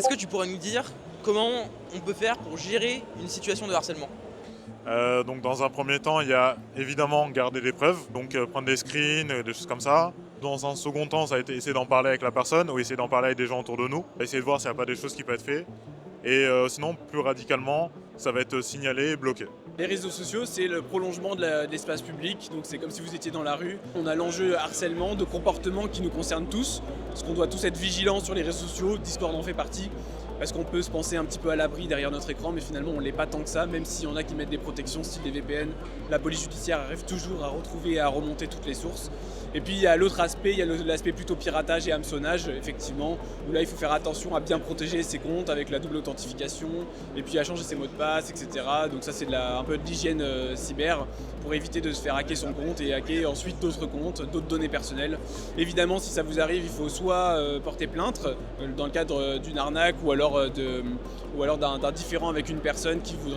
Est-ce que tu pourrais nous dire comment on peut faire pour gérer une situation de harcèlement? Donc dans un premier temps, il y a évidemment garder des preuves, donc prendre des screens, des choses comme ça. Dans un second temps, ça a été essayer d'en parler avec la personne ou essayer d'en parler avec des gens autour de nous, essayer de voir s'il n'y a pas des choses qui peuvent être faites. Et sinon, plus radicalement, ça va être signalé et bloqué. Les réseaux sociaux, c'est le prolongement de l'espace public, donc c'est comme si vous étiez dans la rue. On a l'enjeu harcèlement, de comportement qui nous concerne tous, parce qu'on doit tous être vigilants sur les réseaux sociaux, Discord en fait partie, parce qu'on peut se penser un petit peu à l'abri derrière notre écran, mais finalement on l'est pas tant que ça, même s'il y en a qui mettent des protections style des VPN, la police judiciaire arrive toujours à retrouver et à remonter toutes les sources. Et puis il y a l'autre aspect, il y a l'aspect plutôt piratage et hameçonnage, effectivement, où là il faut faire attention à bien protéger ses comptes avec la double authentification, et puis à changer ses mots de passe, etc. Donc ça c'est un peu de l'hygiène cyber, pour éviter de se faire hacker son compte et hacker ensuite d'autres comptes, d'autres données personnelles. Évidemment, si ça vous arrive, il faut soit porter plainte dans le cadre d'une arnaque ou alors d'un différend avec une personne qui vous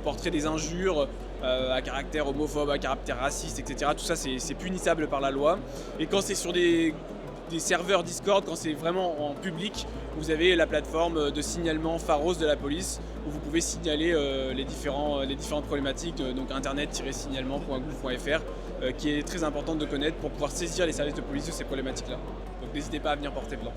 porterait des injures à caractère homophobe, à caractère raciste, etc. Tout ça, c'est punissable par la loi. Et quand c'est sur des serveurs Discord, quand c'est vraiment en public, vous avez la plateforme de signalement Pharos de la police où vous pouvez signaler les différentes problématiques, donc internet-signalement.gouv.fr, qui est très importante de connaître pour pouvoir saisir les services de police de ces problématiques-là. Donc n'hésitez pas à venir porter plainte.